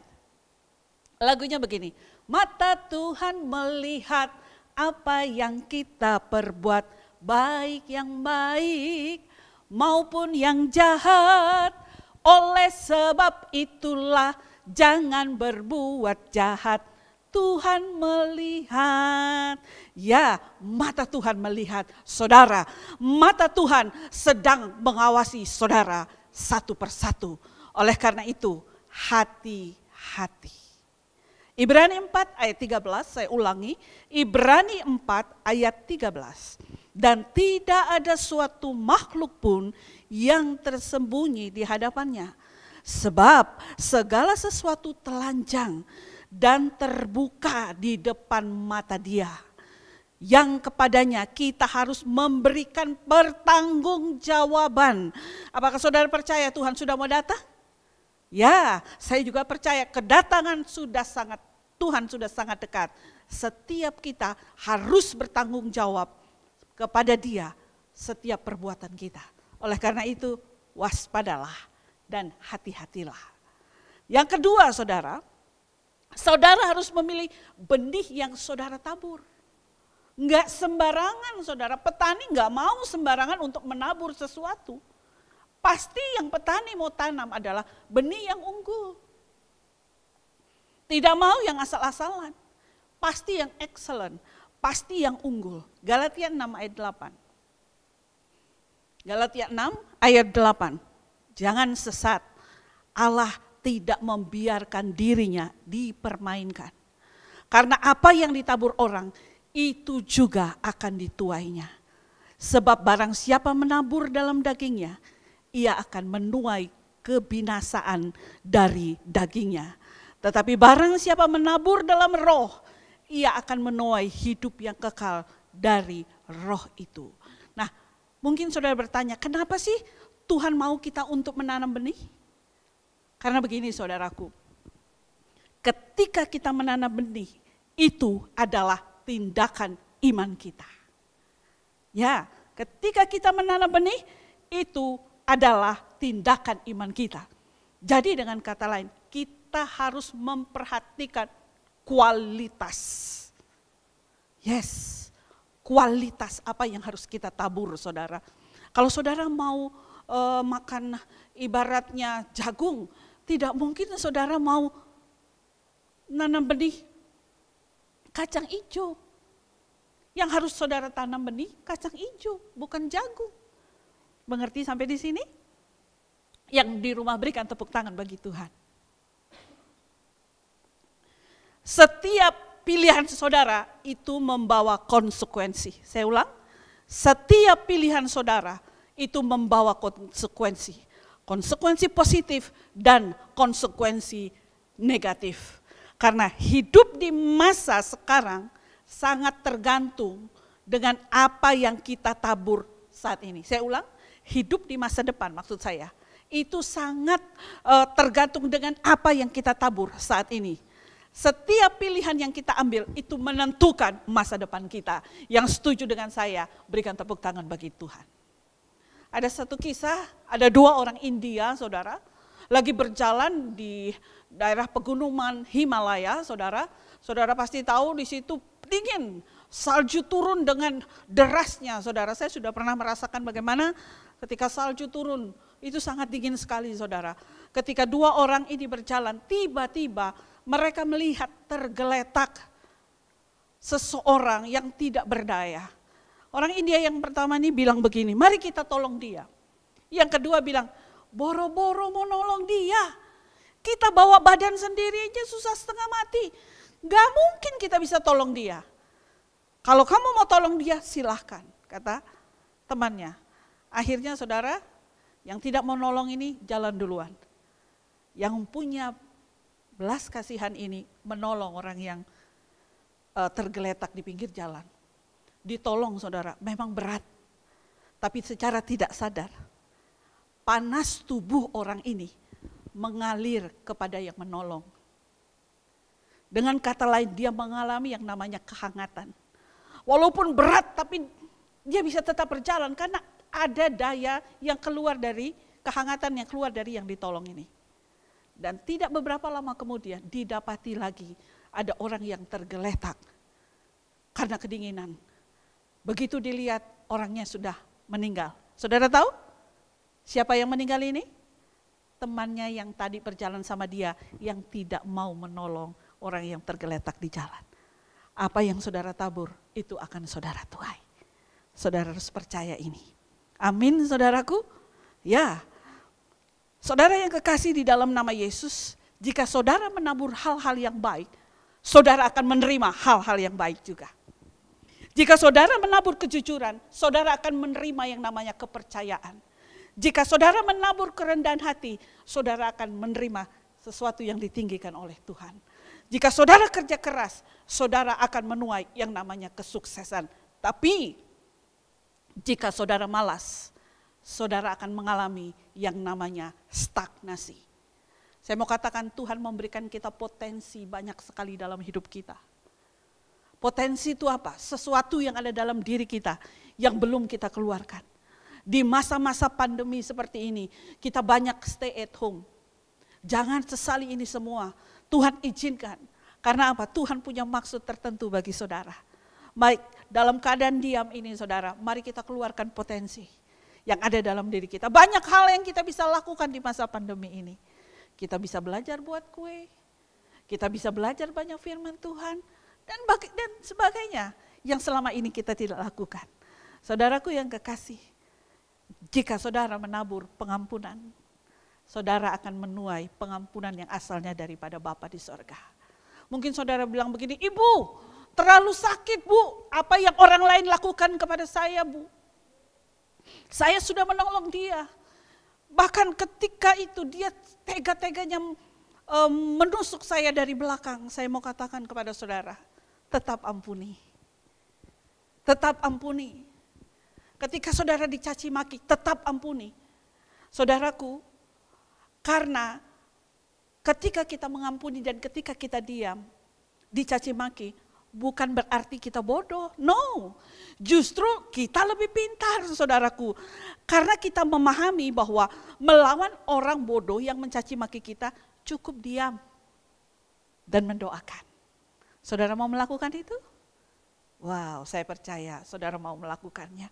S6: Lagunya begini, mata Tuhan melihat apa yang kita perbuat, baik yang baik maupun yang jahat. Oleh sebab itulah jangan berbuat jahat. Tuhan melihat, ya mata Tuhan melihat saudara, mata Tuhan sedang mengawasi saudara satu persatu. Oleh karena itu hati-hati. Ibrani 4 ayat 13, saya ulangi. Ibrani 4 ayat 13. Dan tidak ada suatu makhluk pun yang tersembunyi di hadapannya. Sebab segala sesuatu telanjang dan terbuka di depan mata Dia, yang kepadanya kita harus memberikan pertanggungjawaban. Apakah saudara percaya Tuhan sudah mau datang? Ya, saya juga percaya kedatangan Tuhan sudah sangat dekat. Setiap kita harus bertanggung jawab kepada Dia setiap perbuatan kita. Oleh karena itu, waspadalah dan hati-hatilah. Yang kedua, saudara harus memilih benih yang saudara tabur. Enggak sembarangan, saudara. Petani enggak mau sembarangan untuk menabur sesuatu. Pasti yang petani mau tanam adalah benih yang unggul. Tidak mau yang asal-asalan. Pasti yang excellent, pasti yang unggul. Galatia 6 ayat 8. Galatia 6 ayat 8. Jangan sesat, Allah tidak membiarkan dirinya dipermainkan. Karena apa yang ditabur orang, itu juga akan dituainya. Sebab barang siapa menabur dalam dagingnya, ia akan menuai kebinasaan dari dagingnya. Tetapi barang siapa menabur dalam roh, ia akan menuai hidup yang kekal dari roh itu. Nah, mungkin saudara bertanya, kenapa sih Tuhan mau kita untuk menanam benih? Karena begini saudaraku, ketika kita menanam benih, itu adalah tindakan iman kita. Ya, ketika kita menanam benih, itu adalah tindakan iman kita. Jadi dengan kata lain, kita harus memperhatikan kualitas. Yes, kualitas apa yang harus kita tabur, saudara. Kalau saudara mau makan ibaratnya jagung, tidak mungkin saudara mau nanam benih kacang hijau. Yang harus saudara tanam benih kacang hijau, bukan jagung. Mengerti sampai di sini? Yang di rumah berikan tepuk tangan bagi Tuhan. Setiap pilihan saudara itu membawa konsekuensi. Saya ulang, setiap pilihan saudara itu membawa konsekuensi. Konsekuensi positif dan konsekuensi negatif. Karena hidup di masa sekarang sangat tergantung dengan apa yang kita tabur saat ini. Saya ulang, hidup di masa depan maksud saya. Itu sangat tergantung dengan apa yang kita tabur saat ini. Setiap pilihan yang kita ambil itu menentukan masa depan kita. Yang setuju dengan saya, berikan tepuk tangan bagi Tuhan. Ada satu kisah, ada dua orang India, saudara, lagi berjalan di daerah pegunungan Himalaya, saudara. Saudara pasti tahu di situ dingin, salju turun dengan derasnya, saudara. Saya sudah pernah merasakan bagaimana ketika salju turun, itu sangat dingin sekali, saudara. Ketika dua orang ini berjalan, tiba-tiba mereka melihat tergeletak seseorang yang tidak berdaya. Orang India yang pertama ini bilang begini, mari kita tolong dia. Yang kedua bilang, boro-boro mau nolong dia. Kita bawa badan sendiri aja susah setengah mati. Gak mungkin kita bisa tolong dia. Kalau kamu mau tolong dia silahkan, kata temannya. Akhirnya saudara, yang tidak mau nolong ini jalan duluan. Yang punya belas kasihan ini menolong orang yang tergeletak di pinggir jalan. Ditolong saudara, memang berat. Tapi secara tidak sadar, panas tubuh orang ini mengalir kepada yang menolong. Dengan kata lain, dia mengalami yang namanya kehangatan. Walaupun berat, tapi dia bisa tetap berjalan karena ada daya yang keluar dari kehangatan yang keluar dari yang ditolong ini. Dan tidak beberapa lama kemudian didapati lagi ada orang yang tergeletak karena kedinginan. Begitu dilihat orangnya sudah meninggal. Saudara tahu siapa yang meninggal ini? Temannya yang tadi berjalan sama dia yang tidak mau menolong orang yang tergeletak di jalan. Apa yang saudara tabur itu akan saudara tuai. Saudara harus percaya ini. Amin saudaraku. Ya. Saudara yang kekasih di dalam nama Yesus, jika saudara menabur hal-hal yang baik, saudara akan menerima hal-hal yang baik juga. Jika saudara menabur kejujuran, saudara akan menerima yang namanya kepercayaan. Jika saudara menabur kerendahan hati, saudara akan menerima sesuatu yang ditinggikan oleh Tuhan. Jika saudara kerja keras, saudara akan menuai yang namanya kesuksesan. Tapi jika saudara malas, saudara akan mengalami yang namanya stagnasi. Saya mau katakan Tuhan memberikan kita potensi banyak sekali dalam hidup kita. Potensi itu apa? Sesuatu yang ada dalam diri kita yang belum kita keluarkan. Di masa-masa pandemi seperti ini, kita banyak stay at home. Jangan sesali ini semua. Tuhan izinkan. Karena apa? Tuhan punya maksud tertentu bagi saudara. Baik, dalam keadaan diam ini saudara, mari kita keluarkan potensi yang ada dalam diri kita. Banyak hal yang kita bisa lakukan di masa pandemi ini. Kita bisa belajar buat kue, kita bisa belajar banyak firman Tuhan, dan sebagainya yang selama ini kita tidak lakukan. Saudaraku yang kekasih, jika saudara menabur pengampunan, saudara akan menuai pengampunan yang asalnya daripada Bapa di sorga. Mungkin saudara bilang begini, Ibu terlalu sakit Bu, apa yang orang lain lakukan kepada saya Bu? Saya sudah menolong dia. Bahkan ketika itu dia tega-teganya menusuk saya dari belakang. Saya mau katakan kepada saudara, tetap ampuni. Tetap ampuni. Ketika saudara dicaci maki, tetap ampuni. Saudaraku, karena ketika kita mengampuni dan ketika kita diam, dicaci maki, bukan berarti kita bodoh. No, justru kita lebih pintar saudaraku. Karena kita memahami bahwa melawan orang bodoh yang mencaci maki kita, cukup diam dan mendoakan. Saudara mau melakukan itu? Wow, saya percaya saudara mau melakukannya.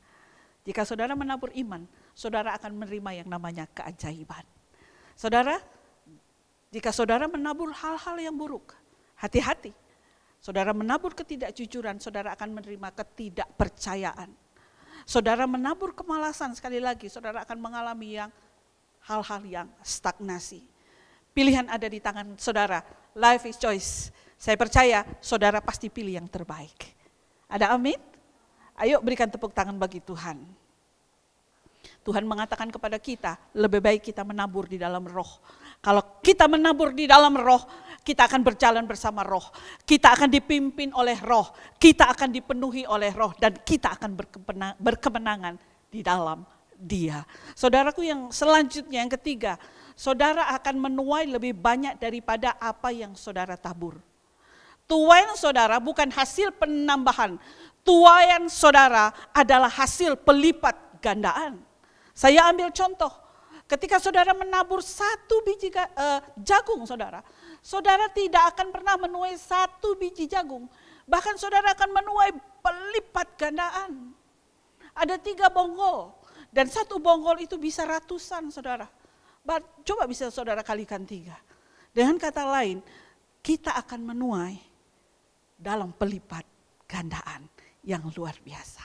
S6: Jika saudara menabur iman, saudara akan menerima yang namanya keajaiban. Saudara, jika saudara menabur hal-hal yang buruk, hati-hati. Saudara menabur ketidakjujuran, saudara akan menerima ketidakpercayaan. Saudara menabur kemalasan, sekali lagi saudara akan mengalami yang hal-hal yang stagnasi. Pilihan ada di tangan saudara, life is choice. Saya percaya saudara pasti pilih yang terbaik. Ada amin? Ayo berikan tepuk tangan bagi Tuhan. Tuhan mengatakan kepada kita, lebih baik kita menabur di dalam roh. Kalau kita menabur di dalam roh, kita akan berjalan bersama roh. Kita akan dipimpin oleh roh. Kita akan dipenuhi oleh roh. Dan kita akan berkemenangan di dalam Dia. Saudaraku yang selanjutnya, yang ketiga, saudara akan menuai lebih banyak daripada apa yang saudara tabur. Tuaian saudara bukan hasil penambahan. Tuaian saudara adalah hasil pelipat gandaan. Saya ambil contoh. Ketika saudara menabur 1 biji jagung saudara, saudara tidak akan pernah menuai 1 biji jagung. Bahkan saudara akan menuai pelipat gandaan. Ada 3 bonggol. Dan 1 bonggol itu bisa ratusan saudara. Coba bisa saudara kalikan 3. Dengan kata lain, kita akan menuai dalam pelipat gandaan yang luar biasa.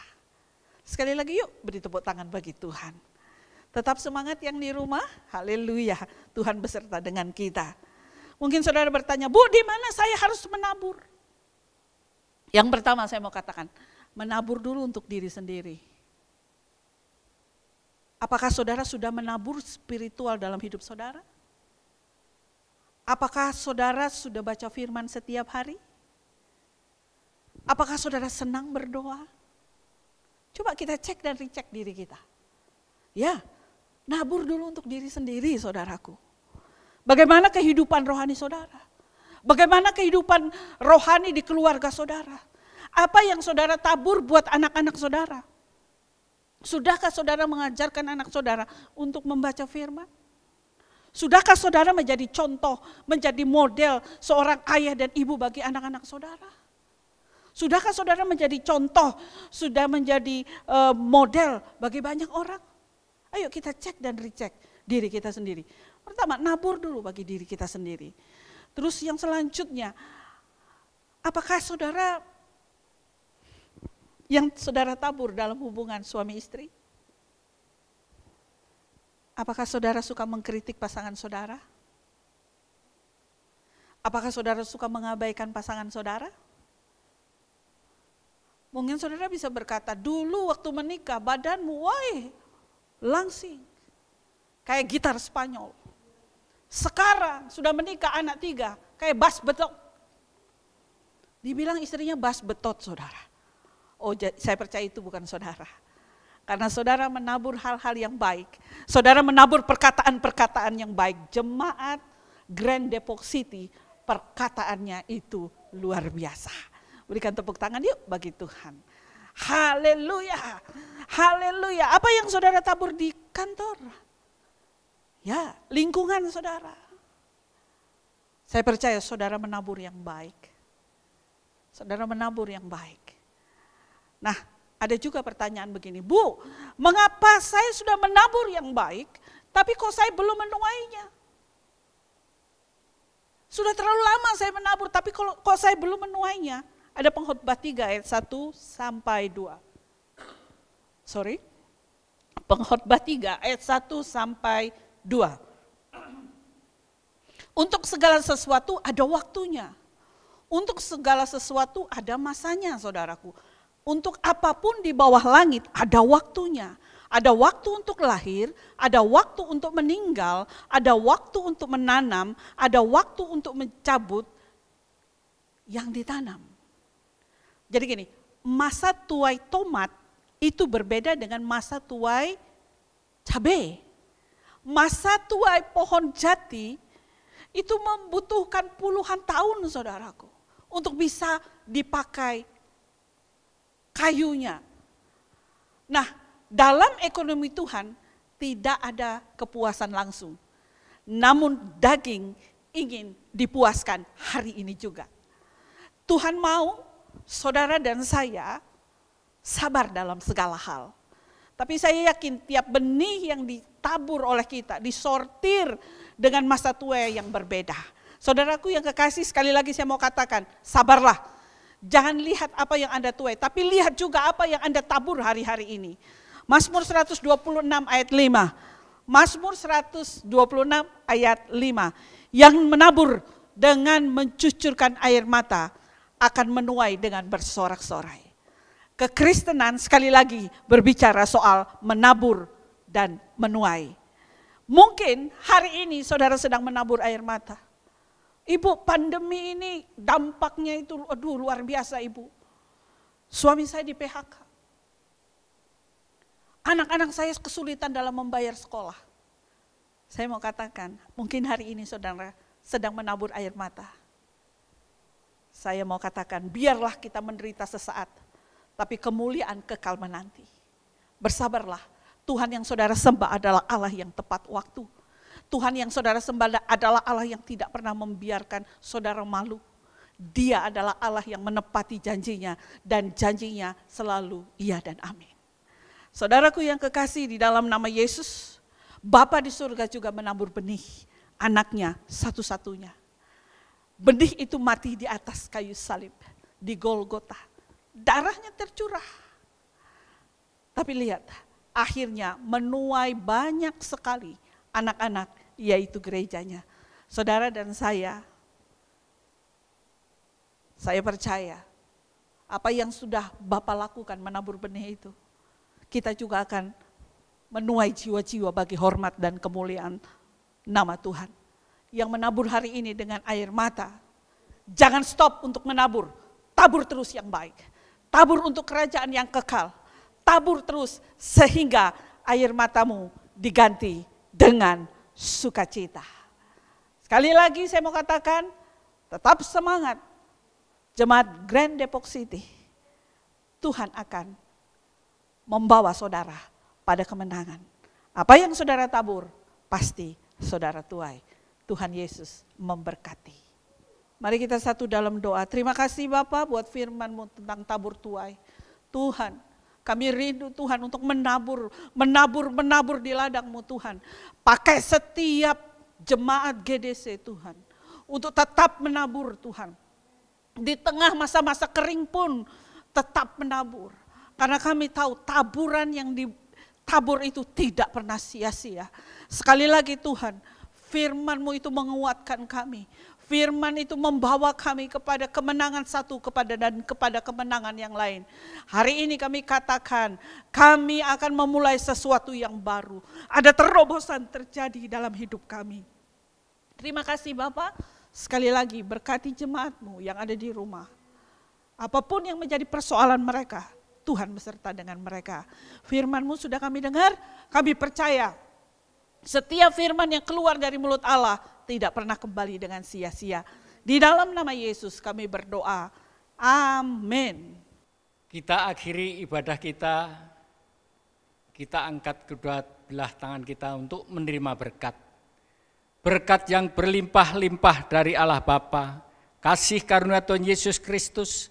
S6: Sekali lagi yuk beri tepuk tangan bagi Tuhan. Tetap semangat yang di rumah, haleluya, Tuhan beserta dengan kita. Mungkin saudara bertanya, Bu, di mana saya harus menabur? Yang pertama saya mau katakan, menabur dulu untuk diri sendiri. Apakah saudara sudah menabur spiritual dalam hidup saudara? Apakah saudara sudah baca firman setiap hari? Apakah saudara senang berdoa? Coba kita cek dan recheck diri kita. Ya, nabur dulu untuk diri sendiri saudaraku. Bagaimana kehidupan rohani saudara? Bagaimana kehidupan rohani di keluarga saudara? Apa yang saudara tabur buat anak-anak saudara? Sudahkah saudara mengajarkan anak saudara untuk membaca firman? Sudahkah saudara menjadi contoh, menjadi model seorang ayah dan ibu bagi anak-anak saudara? Sudahkah saudara menjadi contoh, sudah menjadi model bagi banyak orang? Ayo kita cek dan recheck diri kita sendiri. Pertama, nabur dulu bagi diri kita sendiri. Terus yang selanjutnya, apakah saudara yang saudara tabur dalam hubungan suami istri? Apakah saudara suka mengkritik pasangan saudara? Apakah saudara suka mengabaikan pasangan saudara? Mungkin saudara bisa berkata, dulu waktu menikah badanmu, woi, langsing. Kayak gitar Spanyol. Sekarang sudah menikah anak 3, kayak bass betot. Dibilang istrinya bass betot saudara. Oh, saya percaya itu bukan saudara. Karena saudara menabur hal-hal yang baik. Saudara menabur perkataan-perkataan yang baik. Jemaat Grand Depok City, perkataannya itu luar biasa. Berikan tepuk tangan yuk bagi Tuhan. Haleluya, haleluya. Apa yang saudara tabur di kantor? Ya, lingkungan saudara. Saya percaya saudara menabur yang baik. Saudara menabur yang baik. Nah, ada juga pertanyaan begini, Bu, mengapa saya sudah menabur yang baik, tapi kok saya belum menuainya? Sudah terlalu lama saya menabur, tapi kok saya belum menuainya? Ada Pengkhotbah 3 ayat 1 sampai 2. Pengkhotbah 3 ayat 1 sampai 2. Untuk segala sesuatu ada waktunya. Untuk segala sesuatu ada masanya, saudaraku. Untuk apapun di bawah langit ada waktunya. Ada waktu untuk lahir, ada waktu untuk meninggal, ada waktu untuk menanam, ada waktu untuk mencabut yang ditanam. Jadi gini, masa tuai tomat itu berbeda dengan masa tuai cabai. Masa tuai pohon jati itu membutuhkan puluhan tahun saudaraku untuk bisa dipakai kayunya. Nah, dalam ekonomi Tuhan tidak ada kepuasan langsung. Namun daging ingin dipuaskan hari ini juga. Tuhan mau saudara dan saya sabar dalam segala hal. Tapi saya yakin tiap benih yang ditabur oleh kita, disortir dengan masa tuai yang berbeda. Saudaraku yang kekasih, sekali lagi saya mau katakan, sabarlah. Jangan lihat apa yang Anda tuai, tapi lihat juga apa yang Anda tabur hari-hari ini. Mazmur 126 ayat 5. Mazmur 126 ayat 5. Yang menabur dengan mencucurkan air mata akan menuai dengan bersorak-sorai. Kekristenan sekali lagi berbicara soal menabur dan menuai. Mungkin hari ini saudara sedang menabur air mata. Ibu, pandemi ini dampaknya itu luar biasa ibu. Suami saya di PHK. Anak-anak saya kesulitan dalam membayar sekolah. Saya mau katakan, mungkin hari ini saudara sedang menabur air mata. Saya mau katakan, biarlah kita menderita sesaat, tapi kemuliaan kekal menanti. Bersabarlah, Tuhan yang saudara sembah adalah Allah yang tepat waktu. Tuhan yang saudara sembah adalah Allah yang tidak pernah membiarkan saudara malu. Dia adalah Allah yang menepati janjinya, dan janjinya selalu iya dan amin. Saudaraku yang kekasih, di dalam nama Yesus, Bapa di surga juga menabur benih, anaknya satu-satunya. Benih itu mati di atas kayu salib, di Golgota. Darahnya tercurah. Tapi lihat, akhirnya menuai banyak sekali anak-anak, yaitu gerejanya. Saudara dan saya percaya apa yang sudah Bapa lakukan menabur benih itu, kita juga akan menuai jiwa-jiwa bagi hormat dan kemuliaan nama Tuhan. Yang menabur hari ini dengan air mata, jangan stop untuk menabur, tabur terus yang baik. Tabur untuk kerajaan yang kekal, tabur terus sehingga air matamu diganti dengan sukacita. Sekali lagi saya mau katakan, tetap semangat. Jemaat Grand Depok City, Tuhan akan membawa saudara pada kemenangan. Apa yang saudara tabur, pasti saudara tuai. Tuhan Yesus memberkati. Mari kita satu dalam doa. Terima kasih Bapa buat firman-Mu tentang tabur tuai. Tuhan, kami rindu Tuhan untuk menabur di ladang-Mu Tuhan. Pakai setiap jemaat GDC Tuhan, untuk tetap menabur Tuhan. Di tengah masa-masa kering pun tetap menabur. Karena kami tahu taburan yang ditabur itu tidak pernah sia-sia. Sekali lagi Tuhan, firman-Mu itu menguatkan kami. Firman itu membawa kami kepada kemenangan satu kepada kemenangan yang lain. Hari ini kami katakan, kami akan memulai sesuatu yang baru. Ada terobosan terjadi dalam hidup kami. Terima kasih Bapak, sekali lagi berkati jemaat-Mu yang ada di rumah. Apapun yang menjadi persoalan mereka, Tuhan beserta dengan mereka. Firman-Mu sudah kami dengar, kami percaya. Setiap firman yang keluar dari mulut Allah tidak pernah kembali dengan sia-sia. Di dalam nama Yesus kami berdoa. Amin.
S7: Kita akhiri ibadah kita angkat kedua belah tangan kita untuk menerima berkat. Berkat yang berlimpah-limpah dari Allah Bapa, kasih karunia Tuhan Yesus Kristus,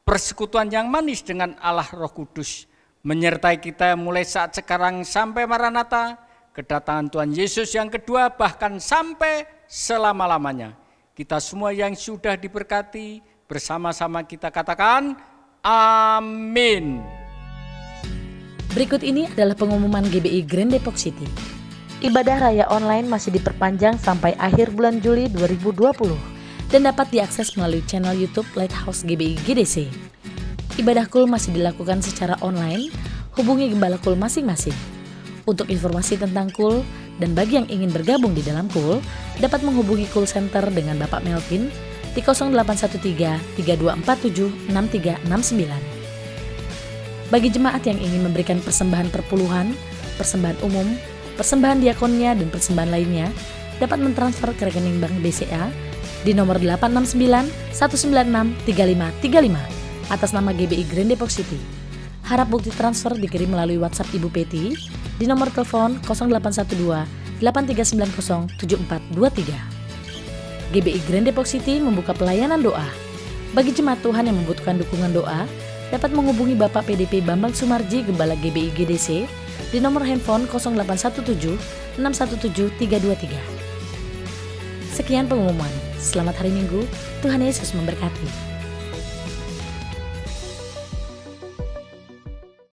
S7: persekutuan yang manis dengan Allah Roh Kudus, menyertai kita mulai saat sekarang sampai Maranatha, kedatangan Tuhan Yesus yang kedua, bahkan sampai selama-lamanya. Kita semua yang sudah diberkati, bersama-sama kita katakan, amin.
S1: Berikut ini adalah pengumuman GBI Grand Depok City. Ibadah raya online masih diperpanjang sampai akhir bulan Juli 2020 dan dapat diakses melalui channel YouTube Lighthouse GBI GDC. Ibadah KUL masih dilakukan secara online, hubungi gembala KUL masing-masing. Untuk informasi tentang KUL dan bagi yang ingin bergabung di dalam KUL, dapat menghubungi KUL Center dengan Bapak Melvin di 0813-3247-6369. Bagi jemaat yang ingin memberikan persembahan perpuluhan, persembahan umum, persembahan diakonnya, dan persembahan lainnya, dapat mentransfer ke rekening Bank BCA di nomor 869-196-3535 atas nama GBI Grand Depok City. Harap bukti transfer dikirim melalui WhatsApp Ibu Peti di nomor telepon 0812-8390-7423. GBI Grand Depok City membuka pelayanan doa. Bagi jemaat Tuhan yang membutuhkan dukungan doa, dapat menghubungi Bapak PDP Bambang Sumarji, Gembala GBI GDC, di nomor handphone 0817-617-323. Sekian pengumuman. Selamat hari Minggu, Tuhan Yesus memberkati.